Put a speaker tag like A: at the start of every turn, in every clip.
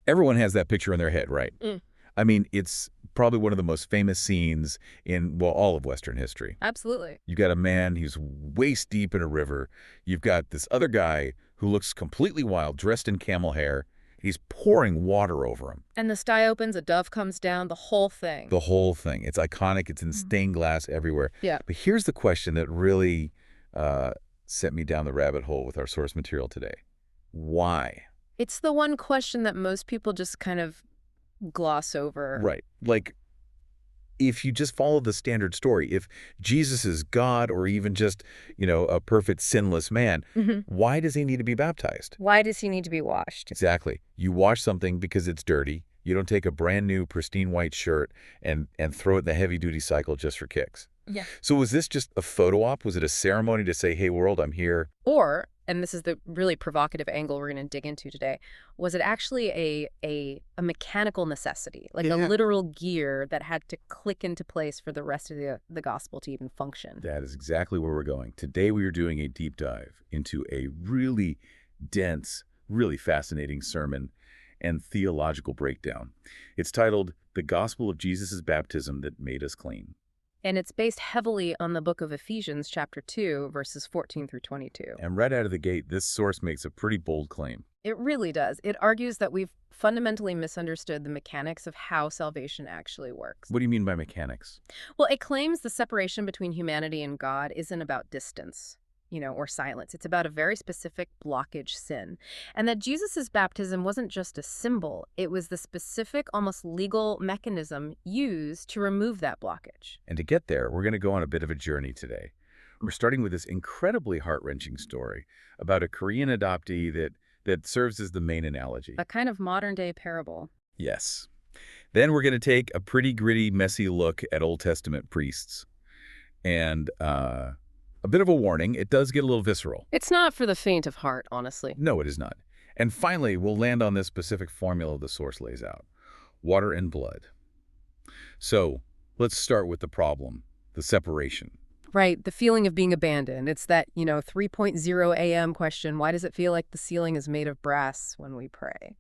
A: Everyone has that picture in their head, right?
B: Mm,
A: I mean, it's probably one of the most famous scenes in, well, all of Western history.
B: absolutely.
A: You've got a man who's waist deep in a river. You've got this other guy who looks completely wild, dressed in camel hair. He's pouring water over him.
B: And the sky opens, a dove comes down, the whole thing.
A: The whole thing. It's iconic. It's in
B: Mhm.
A: stained glass everywhere.
B: Yeah.
A: But here's the question that really sent me down the rabbit hole with our source material today. Why?
B: It's the one question that most people just kind of gloss over.
A: Right. Like, if you just follow the standard story, if Jesus is God or even just, a perfect sinless man,
B: Hmm.
A: why does he need to be baptized?
B: Why does he need to be washed?
A: Exactly. You wash something because it's dirty. You don't take a brand new pristine white shirt and throw it in the heavy-duty cycle just for kicks.
B: Yeah.
A: So was this just a photo op? Was it a ceremony to say, hey, world, I'm here?
B: Or, and this is the really provocative angle we're going to dig into today, was it actually a mechanical necessity, like a
A: Yeah.
B: literal gear that had to click into place for the rest of the gospel to even function?
A: That is exactly where we're going. Today we are doing a deep dive into a really dense, really fascinating sermon and theological breakdown. It's titled, The Gospel of Jesus' Baptism That Made Us Clean.
B: And it's based heavily on the book of Ephesians, chapter 2, verses 14 through 22.
A: And right out of the gate, this source makes a pretty bold claim.
B: It really does. It argues that we've fundamentally misunderstood the mechanics of how salvation actually works.
A: What do you mean by mechanics?
B: Well, it claims the separation between humanity and God isn't about distance, or silence. It's about a very specific blockage sin. And that Jesus' baptism wasn't just a symbol. It was the specific, almost legal mechanism used to remove that blockage.
A: And to get there, we're going to go on a bit of a journey today. We're starting with this incredibly heart-wrenching story about a Korean adoptee that serves as the main analogy.
B: A kind of modern-day parable.
A: Yes. Then we're going to take a pretty gritty, messy look at Old Testament priests. And a bit of a warning, it does get a little visceral.
B: It's not for the faint of heart, honestly.
A: No, it is not. And finally, we'll land on this specific formula the source lays out. Water and blood. So let's start with the problem, the separation.
B: Right, the feeling of being abandoned. It's that, 3.0 a.m. question, why does it feel like the ceiling is made of brass when we pray?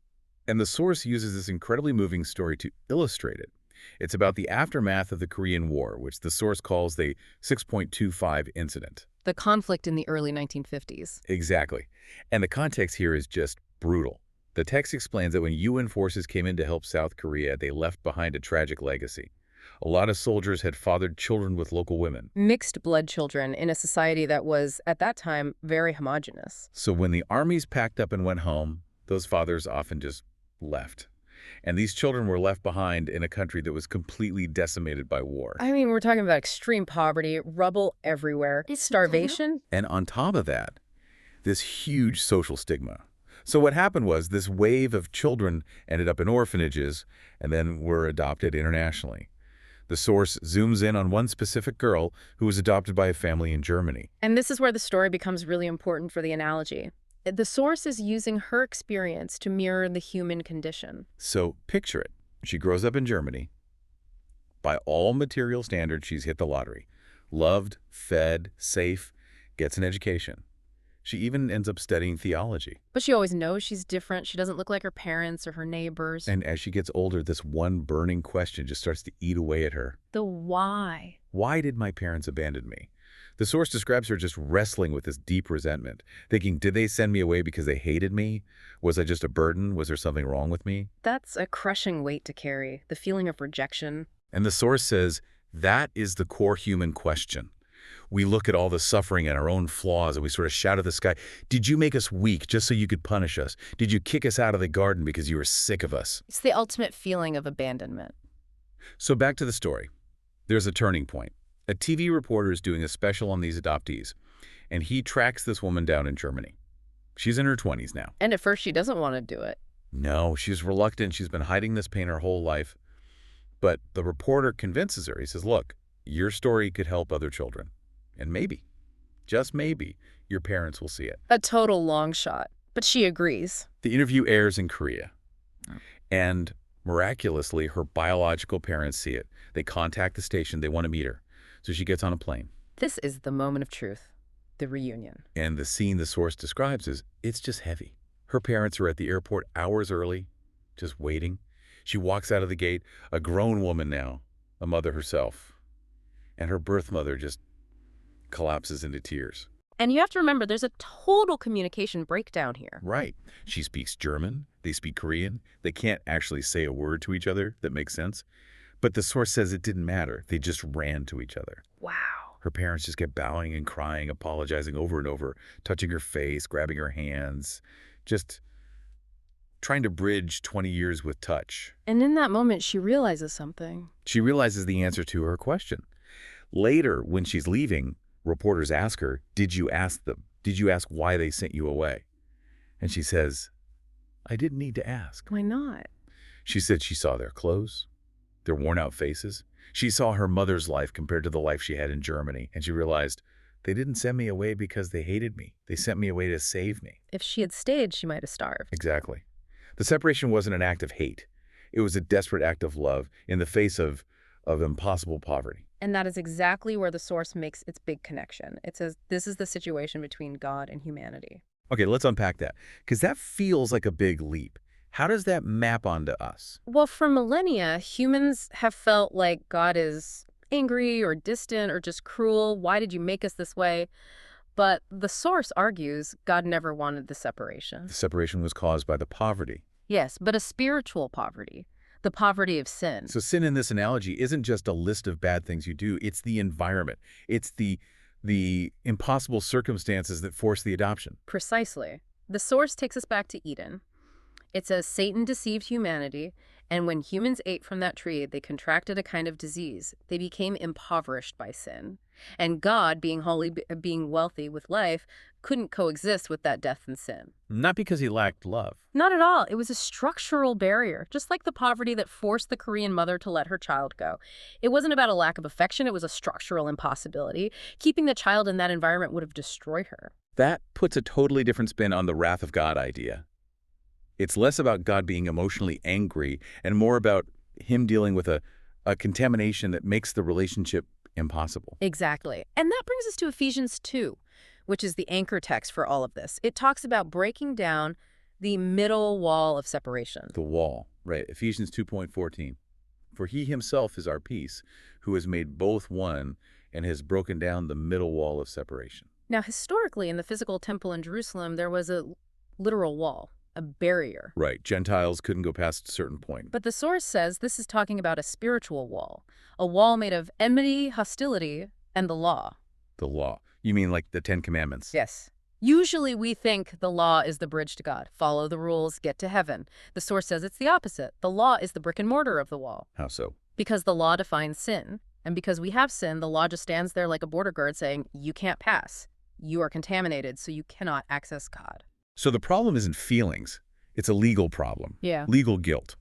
A: And the source uses this incredibly moving story to illustrate it. It's about the aftermath of the Korean War, which the source calls the 6.25 incident.
B: The conflict in the early 1950s.
A: Exactly. And the context here is just brutal. The text explains that when UN forces came in to help South Korea, they left behind a tragic legacy. A lot of soldiers had fathered children with local women.
B: Mixed blood children in a society that was, at that time, very homogenous.
A: So when the armies packed up and went home, those fathers often just left. And these children were left behind in a country that was completely decimated by war.
B: I mean, we're talking about extreme poverty, rubble everywhere, starvation.
A: And on top of that, this huge social stigma. So what happened was this wave of children ended up in orphanages and then were adopted internationally. The source zooms in on one specific girl who was adopted by a family in Germany.
B: And this is where the story becomes really important for the analogy. The source is using her experience to mirror the human condition.
A: So picture it. She grows up in Germany. By all material standards, she's hit the lottery. Loved, fed, safe, gets an education. She even ends up studying theology.
B: But she always knows she's different. She doesn't look like her parents or her neighbors.
A: And as she gets older, this one burning question just starts to eat away at her.
B: The why.
A: Why did my parents abandon me? The source describes her just wrestling with this deep resentment, thinking, did they send me away because they hated me? Was I just a burden? Was there something wrong with me?
B: That's a crushing weight to carry, the feeling of rejection.
A: And the source says, that is the core human question. We look at all the suffering and our own flaws and we sort of shout at the sky, did you make us weak just so you could punish us? Did you kick us out of the garden because you were sick of us?
B: It's the ultimate feeling of abandonment.
A: So back to the story. There's a turning point. A TV reporter is doing a special on these adoptees, and he tracks this woman down in Germany. She's in her 20s now.
B: And at first she doesn't want to do it.
A: No, she's reluctant. She's been hiding this pain her whole life. But the reporter convinces her. He says, look, your story could help other children. And maybe, just maybe, your parents will see it.
B: A total long shot. But she agrees.
A: The interview airs in Korea. And miraculously, her biological parents see it. They contact the station. They want to meet her. So she gets on a plane.
B: This is the moment of truth. The reunion.
A: And the scene the source describes is, it's just heavy. Her parents are at the airport hours early, just waiting. She walks out of the gate, a grown woman now, a mother herself, and her birth mother just collapses into tears.
B: And you have to remember, there's a total communication breakdown here.
A: Right. She speaks German. They speak Korean. They can't actually say a word to each other that makes sense. But the source says it didn't matter. They just ran to each other.
B: Wow.
A: Her parents just kept bowing and crying, apologizing over and over, touching her face, grabbing her hands, just trying to bridge 20 years with touch.
B: And in that moment, she realizes something.
A: She realizes the answer to her question. Later, when she's leaving, reporters ask her, "Did you ask them? Did you ask why they sent you away?" And she says, "I didn't need to ask."
B: Why not?
A: She said she saw their clothes, their worn-out faces. She saw her mother's life compared to the life she had in Germany, and she realized, they didn't send me away because they hated me. They sent me away to save me.
B: If she had stayed, she might have starved.
A: Exactly. The separation wasn't an act of hate. It was a desperate act of love in the face of impossible poverty.
B: And that is exactly where the source makes its big connection. It says this is the situation between God and humanity.
A: Okay, let's unpack that, because that feels like a big leap. How does that map onto us?
B: Well, for millennia, humans have felt like God is angry or distant or just cruel. Why did you make us this way? But the source argues God never wanted the separation.
A: The separation was caused by the poverty.
B: Yes, but a spiritual poverty, the poverty of sin.
A: So sin in this analogy isn't just a list of bad things you do. It's the environment. It's the impossible circumstances that force the adoption.
B: Precisely. The source takes us back to Eden. It says Satan deceived humanity, and when humans ate from that tree, they contracted a kind of disease. They became impoverished by sin. And God, being holy, being wealthy with life, couldn't coexist with that death and sin.
A: Not because he lacked love.
B: Not at all. It was a structural barrier, just like the poverty that forced the Korean mother to let her child go. It wasn't about a lack of affection. It was a structural impossibility. Keeping the child in that environment would have destroyed her.
A: That puts a totally different spin on the wrath of God idea. It's less about God being emotionally angry and more about him dealing with a contamination that makes the relationship impossible.
B: Exactly. And that brings us to Ephesians 2, which is the anchor text for all of this. It talks about breaking down the middle wall of separation.
A: The wall, right? Ephesians 2:14. For he himself is our peace, who has made both one and has broken down the middle wall of separation.
B: Now, historically, in the physical temple in Jerusalem, there was a literal wall, a barrier.
A: Right. Gentiles couldn't go past a certain point.
B: But the source says this is talking about a spiritual wall, a wall made of enmity, hostility, and the law.
A: The law. You mean like the 10 Commandments?
B: Yes. Usually we think the law is the bridge to God. Follow the rules, get to heaven. The source says it's the opposite. The law is the brick and mortar of the wall.
A: How so?
B: Because the law defines sin. And because we have sin, the law just stands there like a border guard saying, you can't pass. You are contaminated, so you cannot access God.
A: So the problem isn't feelings. It's a legal problem.
B: Yeah.
A: Legal guilt.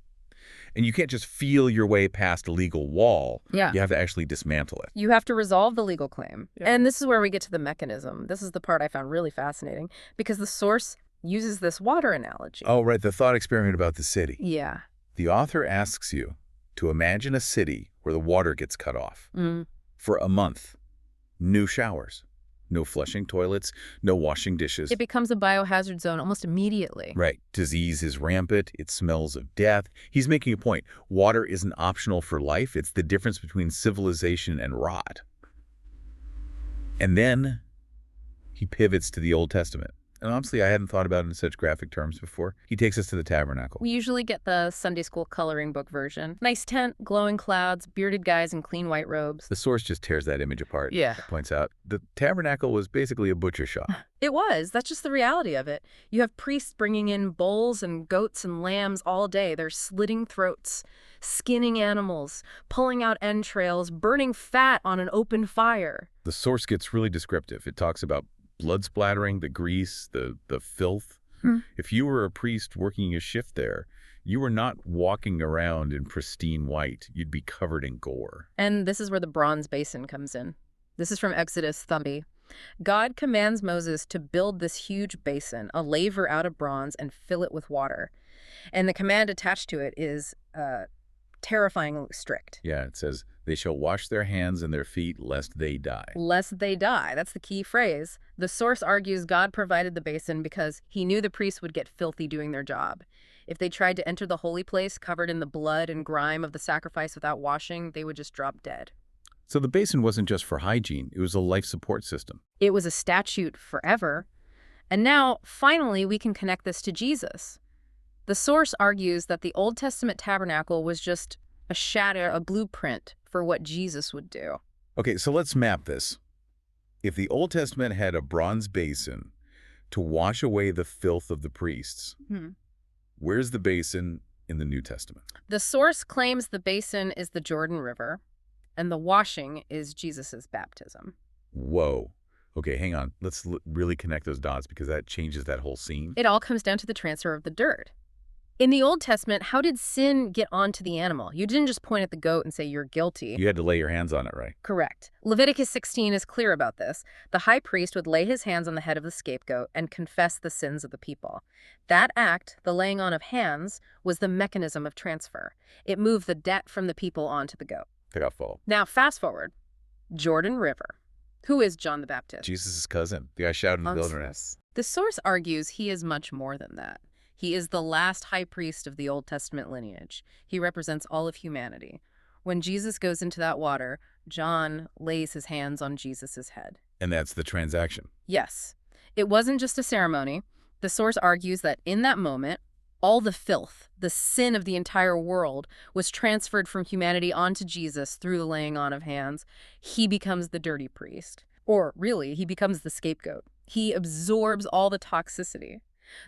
A: And you can't just feel your way past a legal wall.
B: Yeah.
A: You have to actually dismantle it.
B: You have to resolve the legal claim.
A: Yeah.
B: And this is where we get to the mechanism. This is the part I found really fascinating because the source uses this water analogy.
A: Oh, right. The thought experiment about the city.
B: Yeah.
A: The author asks you to imagine a city where the water gets cut off. For a month. No showers. No flushing toilets, no washing dishes.
B: It becomes a biohazard zone almost immediately.
A: Right. Disease is rampant. It smells of death. He's making a point. Water isn't optional for life. It's the difference between civilization and rot. And then he pivots to the Old Testament. And honestly, I hadn't thought about it in such graphic terms before. He takes us to the tabernacle.
B: We usually get the Sunday school coloring book version. Nice tent, glowing clouds, bearded guys in clean white robes.
A: The source just tears that image apart.
B: Yeah.
A: Points out the tabernacle was basically a butcher shop.
B: It was. That's just the reality of it. You have priests bringing in bulls and goats and lambs all day. They're slitting throats, skinning animals, pulling out entrails, burning fat on an open fire.
A: The source gets really descriptive. It talks about blood splattering, the grease, the filth. If you were a priest working a shift there, you were not walking around in pristine white. You'd be covered in gore.
B: And this is where the bronze basin comes in. This is from Exodus 30. God commands Moses to build this huge basin, a laver out of bronze, and fill it with water. And the command attached to it is terrifyingly strict.
A: Yeah, it says, they shall wash their hands and their feet lest they die.
B: Lest they die. That's the key phrase. The source argues God provided the basin because he knew the priests would get filthy doing their job. If they tried to enter the holy place covered in the blood and grime of the sacrifice without washing, they would just drop dead.
A: So the basin wasn't just for hygiene, it was a life support system.
B: It was a statute forever. And now, finally, we can connect this to Jesus. The source argues that the Old Testament tabernacle was just a shadow, a blueprint for what Jesus would do.
A: Okay, so let's map this. If the Old Testament had a bronze basin to wash away the filth of the priests, where's the basin in the New Testament?
B: The source claims the basin is the Jordan River, and the washing is Jesus' baptism.
A: Whoa. Okay, hang on. Let's really connect those dots because that changes that whole scene.
B: It all comes down to the transfer of the dirt. In the Old Testament, how did sin get onto the animal? You didn't just point at the goat and say you're guilty.
A: You had to lay your hands on it, right?
B: Correct. Leviticus 16 is clear about this. The high priest would lay his hands on the head of the scapegoat and confess the sins of the people. That act, the laying on of hands, was the mechanism of transfer. It moved the debt from the people onto the goat.
A: They got full.
B: Now, fast forward. Jordan River. Who is John the Baptist?
A: Jesus' cousin. The guy shouted in the wilderness.
B: The source argues he is much more than that. He is the last high priest of the Old Testament lineage. He represents all of humanity. When Jesus goes into that water, John lays his hands on Jesus' head.
A: And that's the transaction.
B: Yes. It wasn't just a ceremony. The source argues that in that moment, all the filth, the sin of the entire world, was transferred from humanity onto Jesus through the laying on of hands. He becomes the dirty priest. Or really, he becomes the scapegoat. He absorbs all the toxicity.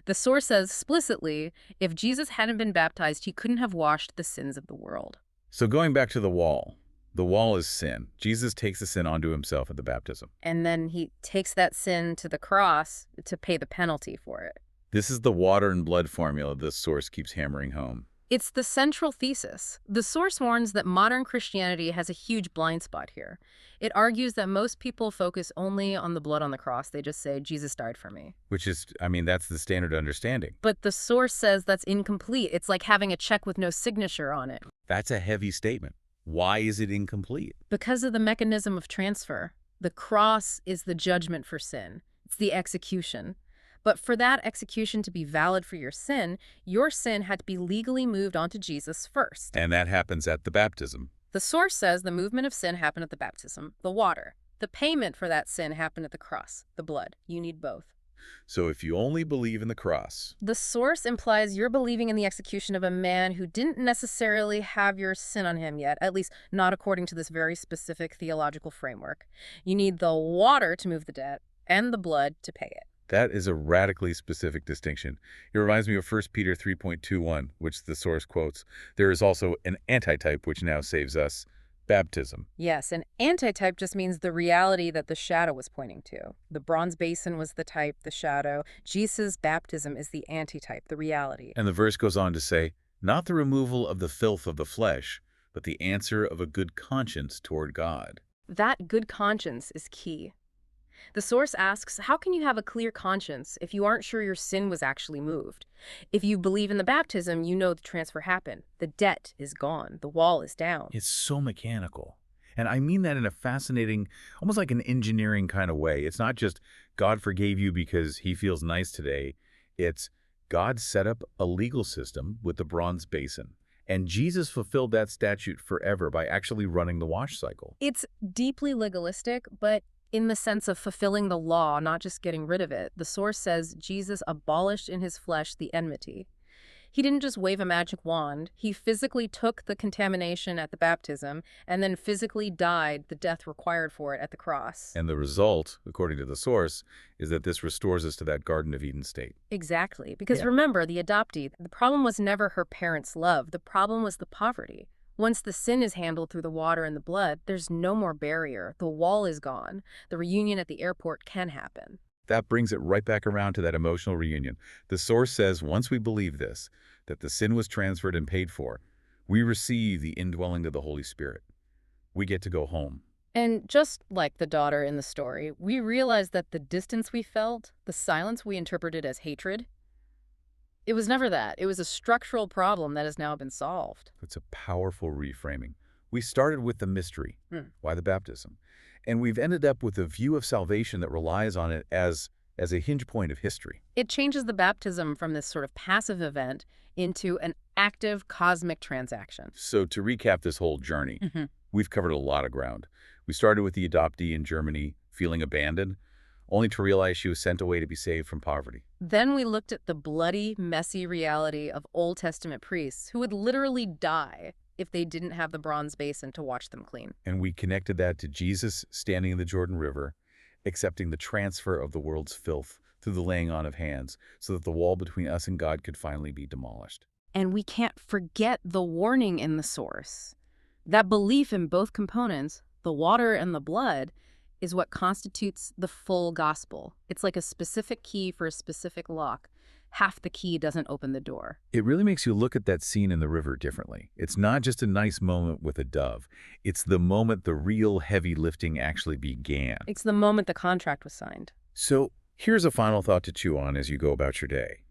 B: The source says explicitly, if Jesus hadn't been baptized, he couldn't have washed the sins of the world.
A: So going back to the wall is sin. Jesus takes the sin onto himself at the baptism.
B: And then he takes that sin to the cross to pay the penalty for it.
A: This is the water and blood formula this source keeps hammering home.
B: It's the central thesis. The source warns that modern Christianity has a huge blind spot here. It argues that most people focus only on the blood on the cross. They just say, Jesus died for me.
A: Which is, that's the standard understanding.
B: But the source says that's incomplete. It's like having a check with no signature on it.
A: That's a heavy statement. Why is it incomplete?
B: Because of the mechanism of transfer. The cross is the judgment for sin. It's the execution. But for that execution to be valid for your sin had to be legally moved onto Jesus first.
A: And that happens at the baptism.
B: The source says the movement of sin happened at the baptism, the water. The payment for that sin happened at the cross, the blood. You need both.
A: So if you only believe in the cross...
B: The source implies you're believing in the execution of a man who didn't necessarily have your sin on him yet, at least not according to this very specific theological framework. You need the water to move the debt and the blood to pay it.
A: That is a radically specific distinction. It reminds me of 1 Peter 3.21, which the source quotes. There is also an antitype which now saves us, baptism.
B: Yes, an antitype just means the reality that the shadow was pointing to. The bronze basin was the type, the shadow. Jesus' baptism is the antitype, the reality.
A: And the verse goes on to say, not the removal of the filth of the flesh, but the answer of a good conscience toward God.
B: That good conscience is key. The source asks, how can you have a clear conscience if you aren't sure your sin was actually moved? If you believe in the baptism, you know the transfer happened. The debt is gone. The wall is down.
A: It's so mechanical. And I mean that in a fascinating, almost like an engineering kind of way. It's not just God forgave you because he feels nice today. It's God set up a legal system with the bronze basin. And Jesus fulfilled that statute forever by actually running the wash cycle.
B: It's deeply legalistic, but in the sense of fulfilling the law, not just getting rid of it. The source says Jesus abolished in his flesh the enmity. He didn't just wave a magic wand. He physically took the contamination at the baptism and then physically died the death required for it at the cross.
A: And the result, according to the source, is that this restores us to that Garden of Eden state.
B: Exactly. Because remember, the adoptee, the problem was never her parents' love. The problem was the poverty. Once the sin is handled through the water and the blood, there's no more barrier. The wall is gone. The reunion at the airport can happen.
A: That brings it right back around to that emotional reunion. The source says once we believe this, that the sin was transferred and paid for, we receive the indwelling of the Holy Spirit. We get to go home.
B: And just like the daughter in the story, we realize that the distance we felt, the silence we interpreted as hatred, it was never that. It was a structural problem that has now been solved.
A: It's a powerful reframing. We started with the mystery, why the baptism? And we've ended up with a view of salvation that relies on it as as a hinge point of history.
B: It changes the baptism from this sort of passive event into an active cosmic transaction.
A: So to recap this whole journey, we've covered a lot of ground. We started with the adoptee in Germany feeling abandoned, only to realize she was sent away to be saved from poverty.
B: Then we looked at the bloody, messy reality of Old Testament priests who would literally die if they didn't have the bronze basin to wash them clean.
A: And we connected that to Jesus standing in the Jordan River, accepting the transfer of the world's filth through the laying on of hands so that the wall between us and God could finally be demolished.
B: And we can't forget the warning in the source. That belief in both components, the water and the blood, is what constitutes the full gospel. It's like a specific key for a specific lock. Half the key doesn't open the door.
A: It really makes you look at that scene in the river differently. It's not just a nice moment with a dove. It's the moment the real heavy lifting actually began.
B: It's the moment the contract was signed.
A: So here's a final thought to chew on as you go about your day.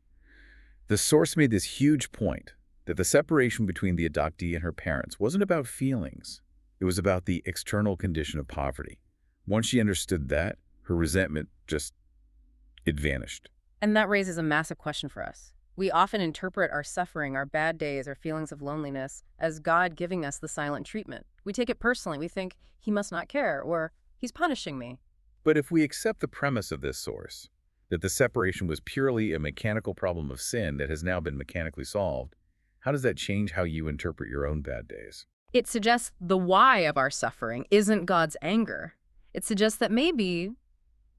A: The source made this huge point that the separation between the adoptee and her parents wasn't about feelings. It was about the external condition of poverty. Once she understood that, her resentment it vanished.
B: And that raises a massive question for us. We often interpret our suffering, our bad days, our feelings of loneliness as God giving us the silent treatment. We take it personally. We think he must not care, or he's punishing me.
A: But if we accept the premise of this source, that the separation was purely a mechanical problem of sin that has now been mechanically solved, how does that change how you interpret your own bad days?
B: It suggests the why of our suffering isn't God's anger. It suggests that maybe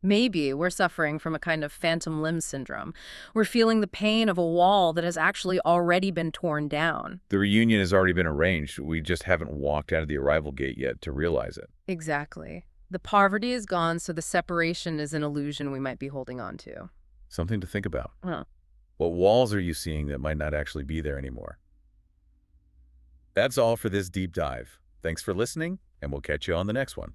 B: we're suffering from a kind of phantom limb syndrome. We're feeling the pain of a wall that has actually already been torn down.
A: The reunion has already been arranged. We just haven't walked out of the arrival gate yet to realize it.
B: Exactly. The poverty is gone, so the separation is an illusion we might be holding on to.
A: Something to think about.
B: Huh.
A: What walls are you seeing that might not actually be there anymore? That's all for this deep dive. Thanks for listening, and we'll catch you on the next one.